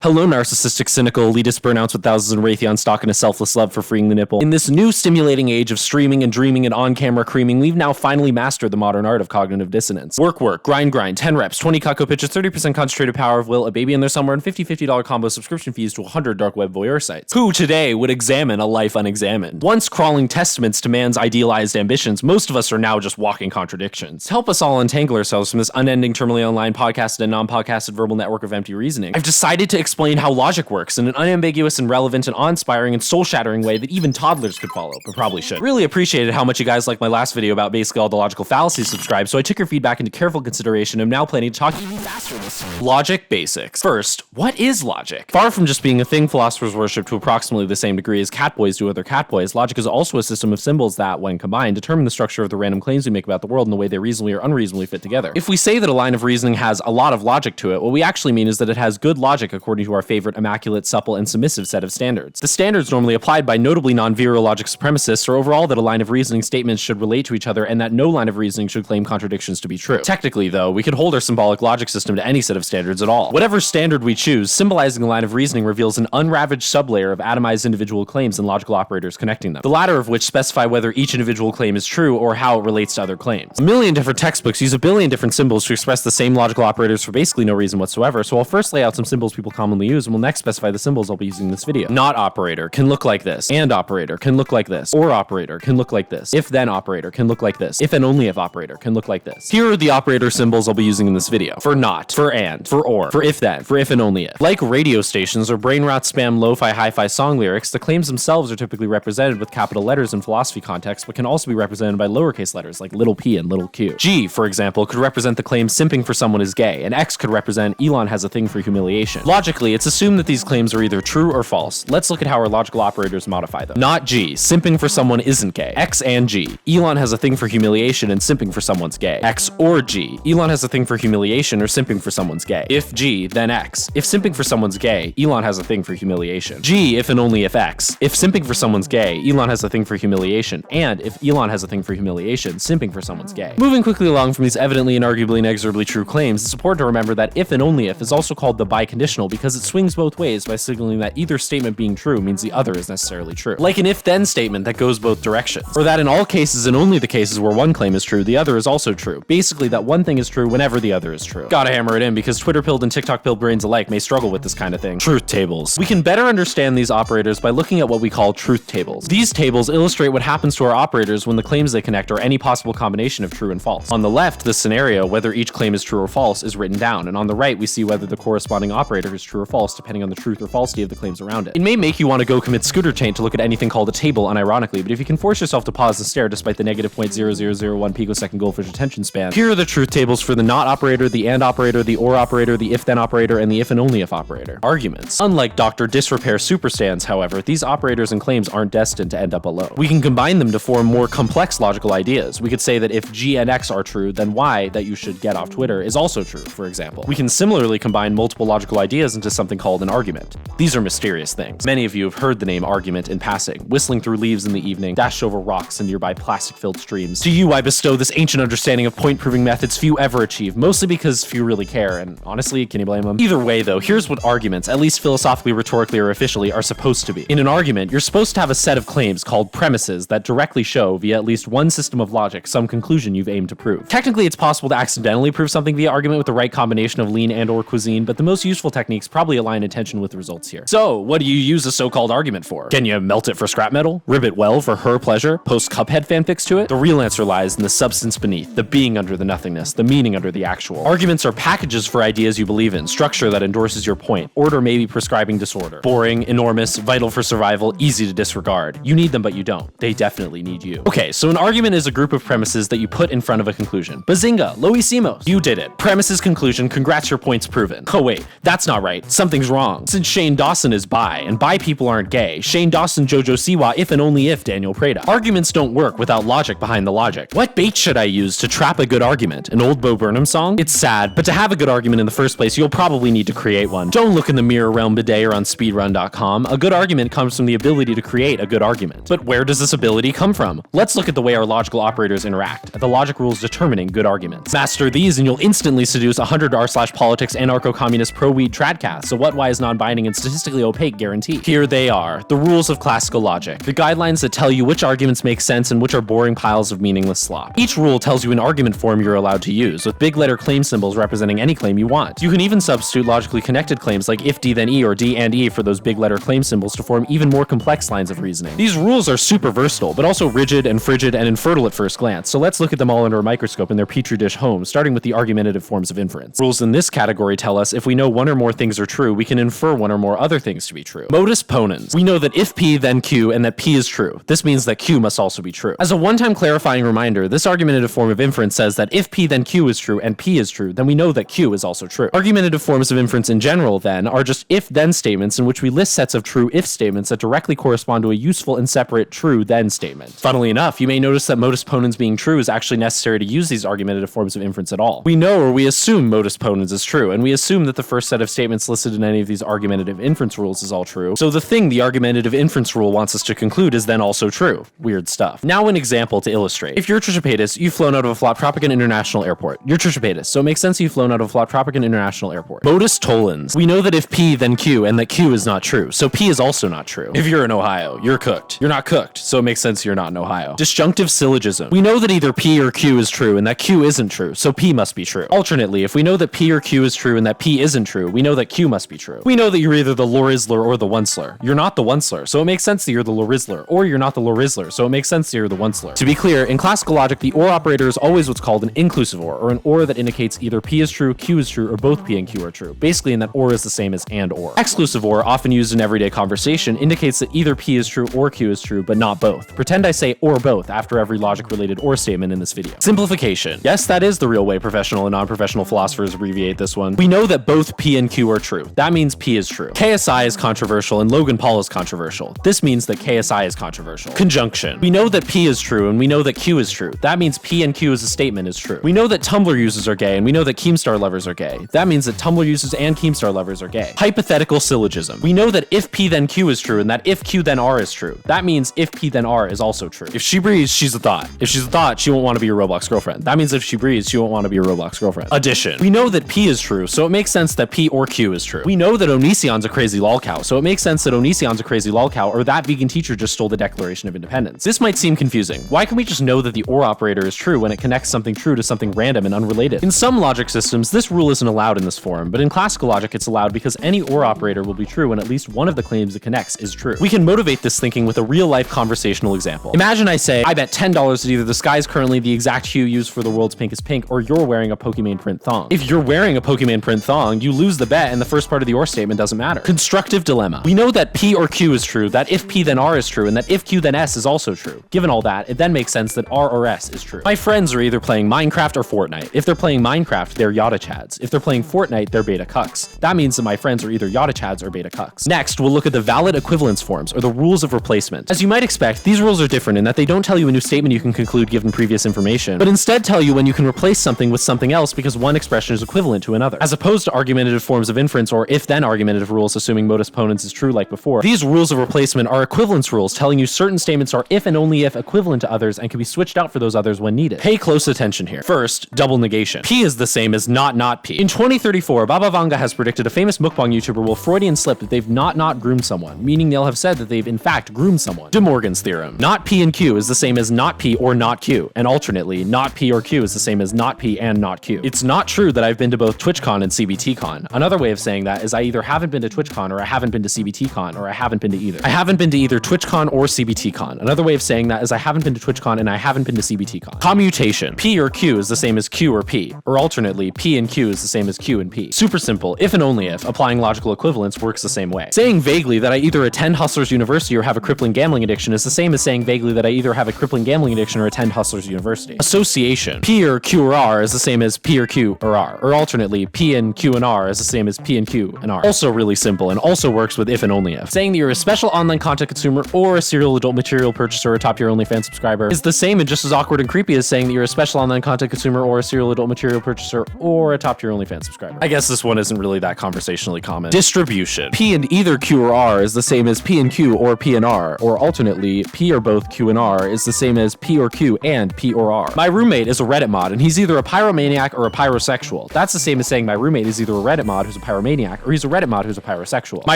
Hello, narcissistic, cynical, elitist burnouts with thousands of Raytheon stock and a selfless love for freeing the nipple. In this new stimulating age of streaming and dreaming and on-camera creaming, we've now finally mastered the modern art of cognitive dissonance. Work, grind, 10 reps, 20 Cutco pitches, 30% concentrated power of will, a baby in there somewhere, and $50 combo subscription fees to 100 dark web voyeur sites. Who today would examine a life unexamined? Once crawling testaments to man's idealized ambitions, most of us are now just walking contradictions. To help us all untangle ourselves from this unending, terminally online podcasted and non-podcasted verbal network of empty reasoning, I've decided to explain how logic works in an unambiguous and relevant and awe-inspiring and soul-shattering way that even toddlers could follow, but probably should. Really appreciated how much you guys liked my last video about basically all the logical fallacies subscribed, so I took your feedback into careful consideration and I'm now planning to talk even faster this time. Logic basics. First, what is logic? Far from just being a thing philosophers worship to approximately the same degree as catboys do other catboys, logic is also a system of symbols that, when combined, determine the structure of the random claims we make about the world and the way they reasonably or unreasonably fit together. If we say that a line of reasoning has a lot of logic to it, what we actually mean is that it has good logic according to our favorite immaculate, supple, and submissive set of standards. The standards normally applied by notably non-virile logic supremacists are overall that a line of reasoning statements should relate to each other and that no line of reasoning should claim contradictions to be true. Technically, though, we could hold our symbolic logic system to any set of standards at all. Whatever standard we choose, symbolizing a line of reasoning reveals an unravaged sublayer of atomized individual claims and logical operators connecting them, the latter of which specify whether each individual claim is true or how it relates to other claims. A million different textbooks use a billion different symbols to express the same logical operators for basically no reason whatsoever, so I'll first lay out some symbols people commonly use and will next specify the symbols I'll be using in this video. Not operator can look like this, and operator can look like this, or operator can look like this, if then operator can look like this, if and only if operator can look like this. Here are the operator symbols I'll be using in this video. For not, for and, for or, for if then, for if and only if. Like radio stations or brain rot spam lo-fi hi-fi song lyrics, the claims themselves are typically represented with capital letters in philosophy context, but can also be represented by lowercase letters like little p and little q. G, for example, could represent the claim simping for someone is gay, and X could represent Elon has a thing for humiliation. Logically, it's assumed that these claims are either true or false. Let's look at how our logical operators modify them. Not G, simping for someone isn't gay. X and G, Elon has a thing for humiliation and simping for someone's gay. X or G, Elon has a thing for humiliation or simping for someone's gay. If G, then X. If simping for someone's gay, Elon has a thing for humiliation. G, if and only if X. If simping for someone's gay, Elon has a thing for humiliation. And if Elon has a thing for humiliation, simping for someone's gay. Moving quickly along from these evidently and arguably inexorably true claims, it's important to remember that if and only if is also called the biconditional because it swings both ways by signaling that either statement being true means the other is necessarily true. Like an if-then statement that goes both directions. Or that in all cases and only the cases where one claim is true, the other is also true. Basically, that one thing is true whenever the other is true. Gotta hammer it in because Twitter-pilled and TikTok-pilled brains alike may struggle with this kind of thing. Truth tables. We can better understand these operators by looking at what we call truth tables. These tables illustrate what happens to our operators when the claims they connect are any possible combination of true and false. On the left, the scenario, whether each claim is true or false, is written down, and on the right, we see whether the corresponding operator is true or false, depending on the truth or falsity of the claims around it. It may make you want to go commit scooter taint to look at anything called a table unironically, but if you can force yourself to pause and stare despite the negative 0.0001 picosecond goldfish attention span, here are the truth tables for the not operator, the and operator, the or operator, the if then operator, and the if and only if operator. Arguments. Unlike Dr. Disrepair superstands, however, these operators and claims aren't destined to end up alone. We can combine them to form more complex logical ideas. We could say that if G and X are true, then Y, that you should get off Twitter, is also true, for example. We can similarly combine multiple logical ideas into something called an argument. These are mysterious things. Many of you have heard the name argument in passing, whistling through leaves in the evening, dashed over rocks and nearby plastic-filled streams. To you I bestow this ancient understanding of point-proving methods few ever achieve, mostly because few really care, and honestly, can you blame them? Either way though, here's what arguments, at least philosophically, rhetorically, or officially, are supposed to be. In an argument, you're supposed to have a set of claims called premises that directly show, via at least one system of logic, some conclusion you've aimed to prove. Technically, it's possible to accidentally prove something via argument with the right combination of lean and or cuisine, but the most useful techniques probably align intention with the results here. So, what do you use a so-called argument for? Can you melt it for scrap metal? Rib it well for her pleasure? Post Cuphead fanfics to it? The real answer lies in the substance beneath, the being under the nothingness, the meaning under the actual. Arguments are packages for ideas you believe in, structure that endorses your point, order maybe prescribing disorder. Boring, enormous, vital for survival, easy to disregard. You need them, but you don't. They definitely need you. Okay, so an argument is a group of premises that you put in front of a conclusion. Bazinga, lo hicimos. You did it. Premises, conclusion, congrats, your point's proven. Oh wait, that's not right. Something's wrong. Since Shane Dawson is bi, and bi people aren't gay, Shane Dawson, Jojo Siwa, if and only if Daniel Prada. Arguments don't work without logic behind the logic. What bait should I use to trap a good argument? An old Bo Burnham song? It's sad, but to have a good argument in the first place, you'll probably need to create one. Don't look in the mirror realm bidet or on speedrun.com. A good argument comes from the ability to create a good argument. But where does this ability come from? Let's look at the way our logical operators interact, at the logic rules determining good arguments. Master these and you'll instantly seduce 100r/politics anarcho-communist pro-weed tradcat paths, a what, why is non-binding and statistically opaque guarantee. Here they are, the rules of classical logic, the guidelines that tell you which arguments make sense and which are boring piles of meaningless slop. Each rule tells you an argument form you're allowed to use, with big letter claim symbols representing any claim you want. You can even substitute logically connected claims like if D then E or D and E for those big letter claim symbols to form even more complex lines of reasoning. These rules are super versatile, but also rigid and frigid and infertile at first glance, so let's look at them all under a microscope in their petri dish home, starting with the argumentative forms of inference. Rules in this category tell us if we know one or more things are true, we can infer one or more other things to be true. Modus ponens. We know that if P, then Q, and that P is true. This means that Q must also be true. As a one-time clarifying reminder, this argumentative form of inference says that if P then Q is true and P is true, then we know that Q is also true. Argumentative forms of inference in general, then, are just if-then statements in which we list sets of true if statements that directly correspond to a useful and separate true-then statement. Funnily enough, you may notice that modus ponens being true is actually necessary to use these argumentative forms of inference at all. We know or we assume modus ponens is true, and we assume that the first set of statements listed in any of these argumentative inference rules is all true, so the thing the argumentative inference rule wants us to conclude is then also true. Weird stuff. Now an example to illustrate. If you're Trishapatis, you've flown out of a Floptropican International Airport. You're Trishapatis, so it makes sense you've flown out of a Floptropican International Airport. Modus tollens. We know that if P, then Q, and that Q is not true, so P is also not true. If you're in Ohio, you're cooked. You're not cooked, so it makes sense you're not in Ohio. Disjunctive syllogism. We know that either P or Q is true, and that Q isn't true, so P must be true. Alternately, if we know that P or Q is true and that P isn't true, we know that Q must be true. We know that you're either the Lorisler or the Onceler. You're not the Onceler, so it makes sense that you're the Lorisler, or you're not the Lorisler, so it makes sense that you're the Onceler. To be clear, in classical logic, the OR operator is always what's called an inclusive OR an OR that indicates either P is true, Q is true, or both P and Q are true. Basically, in that OR is the same as and OR. Exclusive OR, often used in everyday conversation, indicates that either P is true or Q is true, but not both. Pretend I say or both after every logic-related OR statement in this video. Simplification. Yes, that is the real way professional and non-professional philosophers abbreviate this one. We know that both P and Q are true. That means P is true. KSI is controversial and Logan Paul is controversial. This means that KSI is controversial. Conjunction. We know that P is true and we know that Q is true. That means P and Q as a statement is true. We know that Tumblr users are gay and we know that Keemstar lovers are gay. That means that Tumblr users and Keemstar lovers are gay. Hypothetical syllogism. We know that if P then Q is true and that if Q then R is true. That means if P then R is also true. If she breathes, she's a thought. If she's a thought, she won't want to be your Roblox girlfriend. That means if she breathes, she won't want to be your Roblox girlfriend. Addition. We know that P is true, so it makes sense that P or Q is true. We know that Onision's a crazy lolcow, so it makes sense that Onision's a crazy lolcow, or that vegan teacher just stole the Declaration of Independence. This might seem confusing. Why can we just know that the OR operator is true when it connects something true to something random and unrelated? In some logic systems, this rule isn't allowed in this form, but in classical logic, it's allowed because any OR operator will be true when at least one of the claims it connects is true. We can motivate this thinking with a real-life conversational example. Imagine I say, I bet $10 that either the sky is currently the exact hue used for the world's pinkest pink, or you're wearing a Pokemon print thong. If you're wearing a Pokemon print thong, you lose the bet and the first part of the OR statement doesn't matter. Constructive dilemma. We know that P or Q is true, that if P then R is true, and that if Q then S is also true. Given all that, it then makes sense that R or S is true. My friends are either playing Minecraft or Fortnite. If they're playing Minecraft, they're Yada Chads. If they're playing Fortnite, they're Beta Cucks. That means that my friends are either Yada Chads or Beta Cucks. Next, we'll look at the valid equivalence forms, or the rules of replacement. As you might expect, these rules are different in that they don't tell you a new statement you can conclude given previous information, but instead tell you when you can replace something with something else because one expression is equivalent to another. As opposed to argumentative forms of inference or if-then argumentative rules assuming modus ponens is true like before, these rules of replacement are equivalence rules telling you certain statements are if and only if equivalent to others and can be switched out for those others when needed. Pay close attention here. First, double negation. P is the same as not P. In 2034, Baba Vanga has predicted a famous mukbang YouTuber will Freudian slip that they've not groomed someone, meaning they'll have said that they've in fact groomed someone. De Morgan's theorem. Not P and Q is the same as not P or not Q, and alternately, not P or Q is the same as not P and not Q. It's not true that I've been to both TwitchCon and CBTCon. Another way of saying that is I either haven't been to TwitchCon or I haven't been to CBTCon, or I haven't been to either. I haven't been to either TwitchCon or CBTCon. Another way of saying that is I haven't been to TwitchCon and I haven't been to CBTCon. Commutation. P or Q is the same as Q or P, or alternately, P and Q is the same as Q and P. Super simple, if and only if, applying logical equivalence works the same way. Saying vaguely that I either attend Hustlers University or have a crippling gambling addiction is the same as saying vaguely that I either have a crippling gambling addiction or attend Hustlers University. Association. P or Q or R is the same as P or Q or R, or alternately, P and Q and R is the same as P and Q and R. Also really simple and also works with if and only if. Saying that you're a special online content consumer or a serial adult material purchaser or a top-tier OnlyFans subscriber is the same and just as awkward and creepy as saying that you're a special online content consumer or a serial adult material purchaser or a top-tier OnlyFans subscriber. I guess this one isn't really that conversationally common. Distribution. P and either Q or R is the same as P and Q or P and R, or alternately, P or both Q and R is the same as P or Q and P or R. My roommate is a Reddit mod and he's either a pyromaniac or a pyrosexual. That's the same as saying my roommate is either a Reddit mod who's a pyromaniac pyromaniac, or he's a Reddit mod who's a pyrosexual. My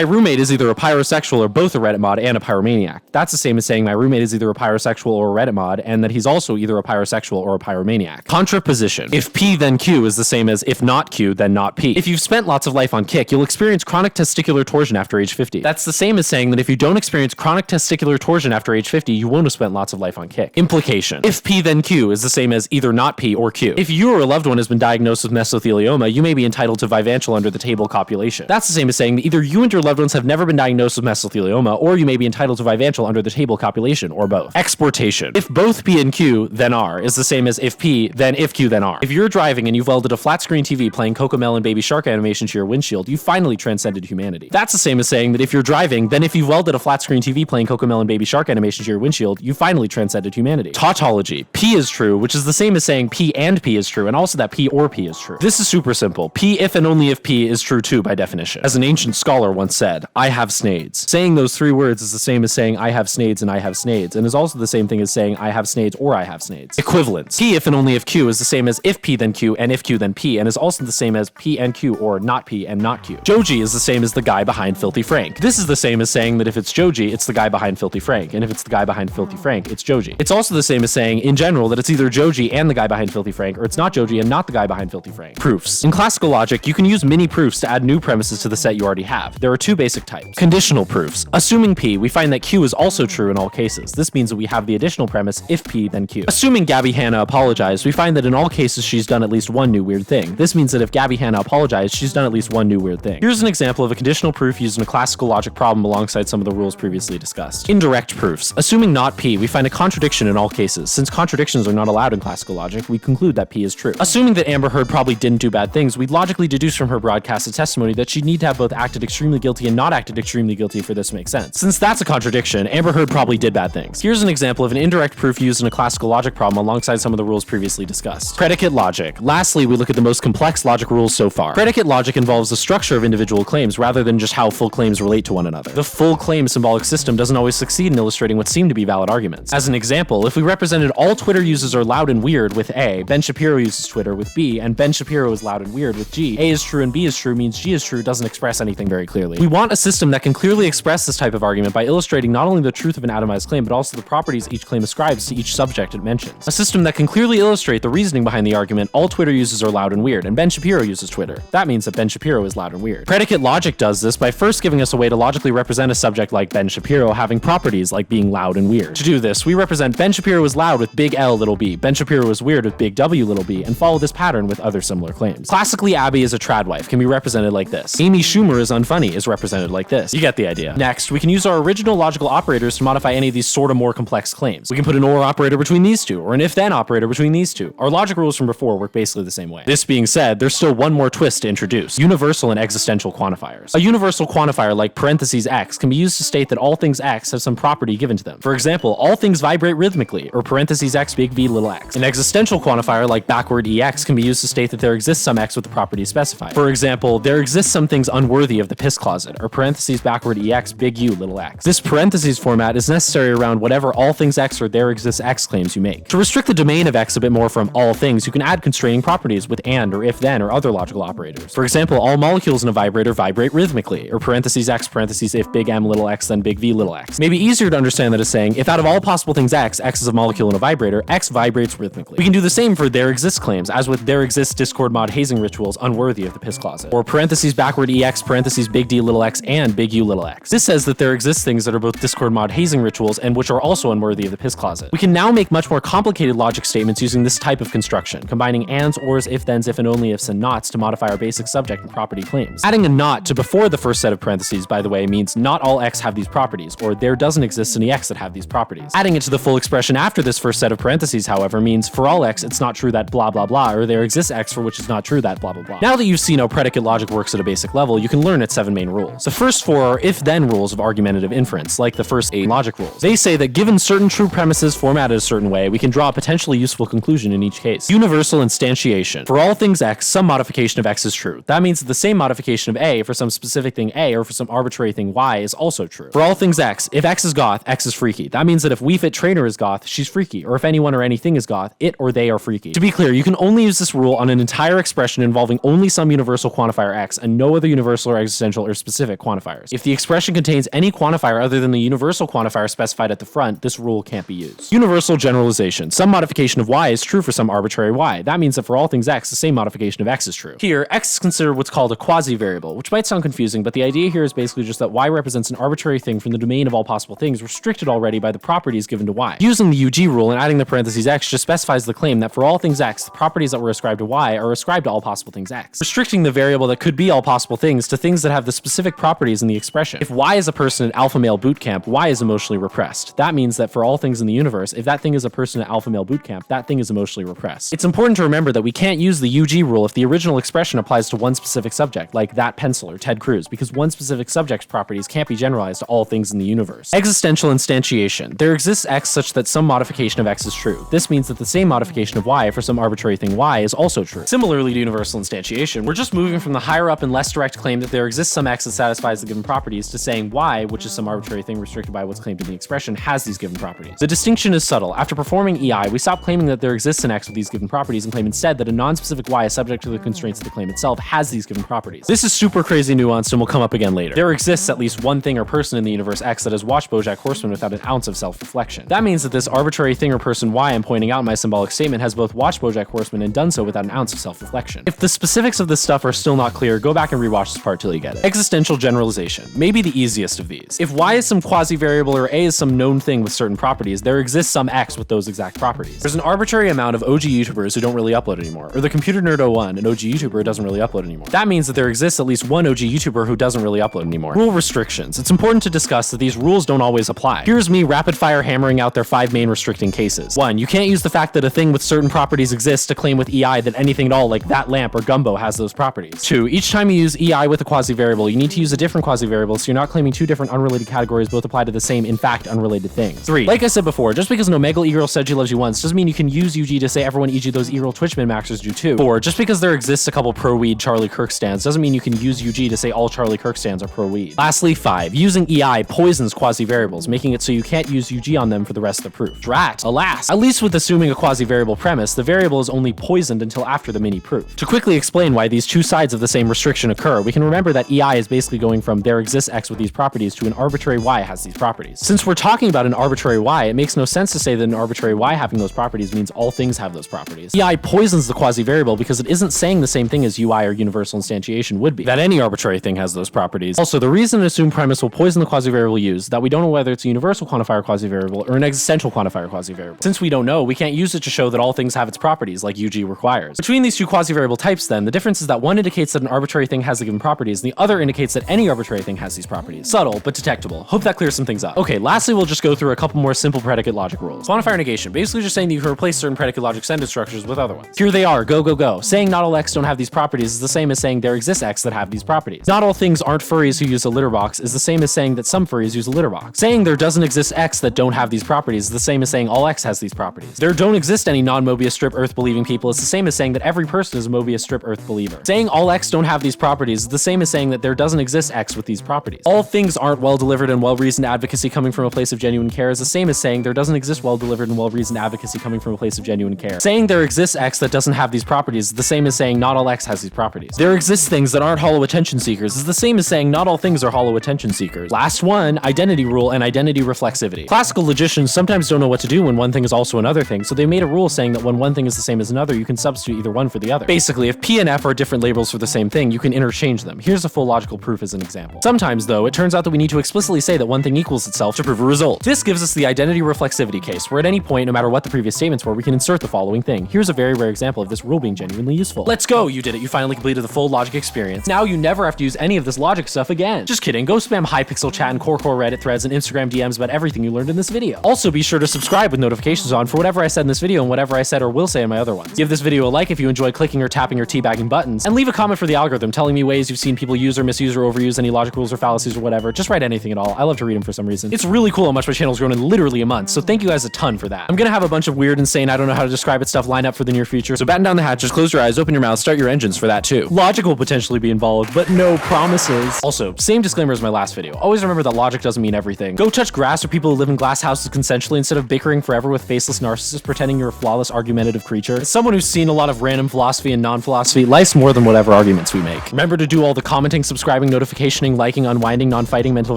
roommate is either a pyrosexual or both a Reddit mod and a pyromaniac. That's the same as saying my roommate is either a pyrosexual or a Reddit mod, and that he's also either a pyrosexual or a pyromaniac. Contraposition. If P then Q is the same as if not Q then not P. If you've spent lots of life on kick, you'll experience chronic testicular torsion after age 50. That's the same as saying that if you don't experience chronic testicular torsion after age 50, you won't have spent lots of life on kick. Implication. If P then Q is the same as either not P or Q. If you or a loved one has been diagnosed with mesothelioma, you may be entitled to vivantial under the table copulation. That's the same as saying that either you and your loved ones have never been diagnosed with mesothelioma, or you may be entitled to vivantial under the table copulation, or both. Exportation. If both P and Q then R is the same as if P, then if Q, then R. If you're driving and you've welded a flat screen TV playing Cocomelon Baby Shark animation to your windshield, you finally transcended humanity. That's the same as saying that if you're driving, then if you've welded a flat screen TV playing Cocomelon Baby Shark animation to your windshield, you finally transcended humanity. Tautology. P is true, which is the same as saying P and P is true, and also that P or P is true. This is super simple. P if and only if P is true too by definition. As an ancient scholar once said, I have snades. Saying those three words is the same as saying I have snades and I have snades, and is also the same thing as saying I have snades or I have snades. Equivalence. P if and only if Q is the same as if P then Q and if Q then P, and is also the same as P and Q or not P and not Q. Joji is the same as the guy behind Filthy Frank. This is the same as saying that if it's Joji, it's the guy behind Filthy Frank, and if it's the guy behind Filthy Frank, it's Joji. It's also the same as saying, in general, that it's either Joji and the guy behind Filthy Frank, or it's not Joji and not the guy behind Filthy Frank. Proofs. In classical logic, you can use mini-proofs to add new premises to the set you already have. There are two basic types. Conditional proofs. Assuming P, we find that Q is also true in all cases. This means that we have the additional premise, if P, then Q. Assuming Gabby Hanna apologized, we find that in all cases she's done at least one new weird thing. This means that if Gabby Hanna apologized, she's done at least one new weird thing. Here's an example of a conditional proof used in a classical logic problem alongside some of the rules previously discussed. Indirect proofs. Assuming not P, we find a contradiction in all cases. Since contradictions are not allowed in classical logic, we conclude that P is true. Assuming that Amber Heard probably didn't do bad things, we'd logically deduce from her broadcasted testimony that she'd need to have both acted extremely guilty and not acted extremely guilty for this to make sense. Since that's a contradiction, Amber Heard probably did bad things. Here's an example of an indirect proof used in a classical logic problem alongside some of the rules previously discussed. Predicate logic. Lastly, we look at the most complex logic rules so far. Predicate logic involves the structure of individual claims rather than just how full claims relate to one another. The full claim symbolic system doesn't always succeed in illustrating what seem to be valid arguments. As an example, if we represented all Twitter users are loud and weird with A, Ben Shapiro uses Twitter with B, and Ben Shapiro is loud and weird with G, A is true and B is true means G is true doesn't express anything very clearly. We want a system that can clearly express this type of argument by illustrating not only the truth of an atomized claim, but also the properties each claim ascribes to each subject it mentions. A system that can clearly illustrate the reasoning behind the argument, all Twitter users are loud and weird, and Ben Shapiro uses Twitter. That means that Ben Shapiro is loud and weird. Predicate logic does this by first giving us a way to logically represent a subject like Ben Shapiro having properties like being loud and weird. To do this, we represent Ben Shapiro is loud with big L little b, Ben Shapiro is weird with big W little b, and follow this pattern with other similar claims. Classically, Abby is a trad wife can be represented like this. Amy Schumer is unfunny is represented like this. You get the idea. Next, we can use our original logical operators to modify any of these sort of more complex claims. We can put an or operator between these two, or an if-then operator between these two. Our logic rules from before work basically the same way. This being said, there's still one more twist to introduce: universal and existential quantifiers. A universal quantifier like parentheses x can be used to state that all things x have some property given to them. For example, all things vibrate rhythmically, or parentheses x big V little x. An existential quantifier like backward ex can be used to state that there exists some x with the property specified. For example, there exists some things unworthy of the piss closet, or parentheses backward ex big U little x. This parentheses format is necessary around whatever all things x or there exists x claims you make. To restrict the domain of x a bit more from all things, you can add constraining properties with and or if then or other logical operators. For example, all molecules in a vibrator vibrate rhythmically, or parentheses x parentheses if big M little x then big V little x. Maybe easier to understand that as saying, if out of all possible things x is a molecule in a vibrator, x vibrates rhythmically. We can do the same for there exists claims, as with there exists Discord mod hazing rituals unworthy of the piss closet, or parentheses backward ex parentheses big D little x and big U little x. This says that there exists things that are both Discord mod hazing rituals and which are also unworthy of the piss closet. We can now make much more complicated logic statements using this type of construction, combining ands, ors, if-thens, if and only ifs, and nots to modify our basic subject and property claims. Adding a not to before the first set of parentheses, by the way, means not all x have these properties, or there doesn't exist any x that have these properties. Adding it to the full expression after this first set of parentheses, however, means for all x, it's not true that blah blah blah, or there exists x for which is not true that blah blah blah. Now that you've seen how predicate logic works at a basic level, you can learn its 7 main rules. The first 4 are if-then rules of argumentative inference, like the first 8 logic rules. They say that given certain true premises formatted a certain way, we can draw a potentially useful conclusion in each case. Universal instantiation. For all things x, some modification of x is true. That means that the same modification of a for some specific thing a or for some arbitrary thing y is also true. For all things x, if x is goth, x is freaky. That means that if We Fit Trainer is goth, she's freaky, or if anyone or anything is goth, it or they are freaky. To be clear, you can only use this rule on an entire expression involving only some universal quantifier quantifier x and no other universal or existential or specific quantifiers. If the expression contains any quantifier other than the universal quantifier specified at the front, this rule can't be used. Universal generalization. Some modification of y is true for some arbitrary y. That means that for all things x, the same modification of x is true. Here, x is considered what's called a quasi-variable, which might sound confusing, but the idea here is basically just that y represents an arbitrary thing from the domain of all possible things, restricted already by the properties given to y. Using the UG rule and adding the parentheses x just specifies the claim that for all things x, the properties that were ascribed to y are ascribed to all possible things x, restricting the variable that could be all possible things to things that have the specific properties in the expression. If y is a person at alpha male boot camp, y is emotionally repressed. That means that for all things in the universe, if that thing is a person at alpha male boot camp, that thing is emotionally repressed. It's important to remember that we can't use the UG rule if the original expression applies to one specific subject, like that pencil or Ted Cruz, because one specific subject's properties can't be generalized to all things in the universe. Existential instantiation. There exists x such that some modification of x is true. This means that the same modification of y for some arbitrary thing y is also true. Similarly to universal instantiation, we're just moving from the higher up and less direct claim that there exists some x that satisfies the given properties to saying y, which is some arbitrary thing restricted by what's claimed in the expression, has these given properties. The distinction is subtle. After performing EI, we stop claiming that there exists an x with these given properties and claim instead that a non-specific y is subject to the constraints of the claim itself has these given properties. This is super crazy nuanced and will come up again later. There exists at least one thing or person in the universe x that has watched BoJack Horseman without an ounce of self-reflection. That means that this arbitrary thing or person y I'm pointing out in my symbolic statement has both watched BoJack Horseman and done so without an ounce of self-reflection. If the specifics of this stuff are still not clear, go back and rewatch this part till you get it. Existential generalization. Maybe the easiest of these. If y is some quasi-variable or a is some known thing with certain properties, there exists some x with those exact properties. There's an arbitrary amount of OG YouTubers who don't really upload anymore, or the Computer Nerd 01, an OG YouTuber who doesn't really upload anymore. That means that there exists at least one OG YouTuber who doesn't really upload anymore. Rule restrictions. It's important to discuss that these rules don't always apply. Here's me rapid fire hammering out their 5 main restricting cases. 1. You can't use the fact that a thing with certain properties exists to claim with EI that anything at all like that lamp or gumbo has those properties. 2. Each time you use EI with a quasi-variable, you need to use a different quasi-variable so you're not claiming 2 different unrelated categories both apply to the same, in fact, unrelated thing. 3. Like I said before, just because an Omegle e-girl said she loves you once doesn't mean you can use UG to say everyone e.g. those e-girl Twitch min-maxers do too. 4. Just because there exists a couple pro-weed Charlie Kirk stands doesn't mean you can use UG to say all Charlie Kirk stands are pro-weed. Lastly, 5. Using EI poisons quasi-variables, making it so you can't use UG on them for the rest of the proof. Drat. Alas. At least with assuming a quasi-variable premise, the variable is only poisoned until after the mini-proof. To quickly explain why these two sides of the same restriction occur, we can remember that EI is basically going from there exists x with these properties to an arbitrary y has these properties. Since we're talking about an arbitrary y, it makes no sense to say that an arbitrary y having those properties means all things have those properties. EI poisons the quasi-variable because it isn't saying the same thing as UI or universal instantiation would be, that any arbitrary thing has those properties. Also, the reason an assumed premise will poison the quasi-variable used, that we don't know whether it's a universal quantifier quasi-variable or an existential quantifier quasi-variable. Since we don't know, we can't use it to show that all things have its properties, like UG requires. Between these two quasi-variable types, then, the difference is that one indicates that an arbitrary thing has the given properties, and the other indicates that any arbitrary thing has these properties. Subtle, but detectable. Hope that clears some things up. Okay, lastly, we'll just go through a couple more simple predicate logic rules. Quantifier negation, basically just saying that you can replace certain predicate logic sentence structures with other ones. Here they are, go, go, go. Saying not all x don't have these properties is the same as saying there exists x that have these properties. Not all things aren't furries who use a litter box is the same as saying that some furries use a litter box. Saying there doesn't exist x that don't have these properties is the same as saying all x has these properties. There don't exist any non-Mobius strip Earth believing people is the same as saying that every person is a Mobius strip Earth believer. Saying all x don't have these properties is the same as saying that there doesn't exist x with these properties. All things aren't well-delivered and well-reasoned advocacy coming from a place of genuine care is the same as saying there doesn't exist well-delivered and well-reasoned advocacy coming from a place of genuine care. Saying there exists x that doesn't have these properties is the same as saying not all x has these properties. There exists things that aren't hollow attention seekers is the same as saying not all things are hollow attention seekers. Last one, identity rule and identity reflexivity. Classical logicians sometimes don't know what to do when one thing is also another thing, so they made a rule saying that when one thing is the same as another, you can substitute either one for the other. Basically, if P and F are different labels for the same thing, you can interchange them. Here's a full logical proof as an example. Sometimes, though, it turns out that we need to explicitly say that one thing equals itself to prove a result. This gives us the identity reflexivity case, where at any point, no matter what the previous statements were, we can insert the following thing. Here's a very rare example of this rule being genuinely useful. Let's go! You did it. You finally completed the full logic experience. Now you never have to use any of this logic stuff again. Just kidding. Go spam Hypixel chat and core Reddit threads and Instagram DMs about everything you learned in this video. Also, be sure to subscribe with notifications on for whatever I said in this video and whatever I said or will say in my other ones. Give this video a like if you enjoy clicking or tapping or teabagging buttons, and leave a comment for the algorithm telling me ways you've seen people use or misuse or overuse any logic rules or fallacies or whatever. Just write anything at all. I love to read them for some reason. It's really cool how much my channel's grown in literally a month, so thank you guys a ton for that. I'm gonna have a bunch of weird, insane, I don't know how to describe it stuff lined up for the near future, so batten down the hatches, close your eyes, open your mouth, start your engines for that too. Logic will potentially be involved, but no promises. Also, same disclaimer as my last video. Always remember that logic doesn't mean everything. Go touch grass or people who live in glass houses consensually instead of bickering forever with faceless narcissists pretending you're a flawless argumentative creature. As someone who's seen a lot of random philosophy and non-philosophy, life's more than whatever argument comments we make. Remember to do all the commenting, subscribing, notificationing, liking, unwinding, non-fighting, mental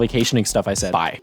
vacationing stuff I said. Bye.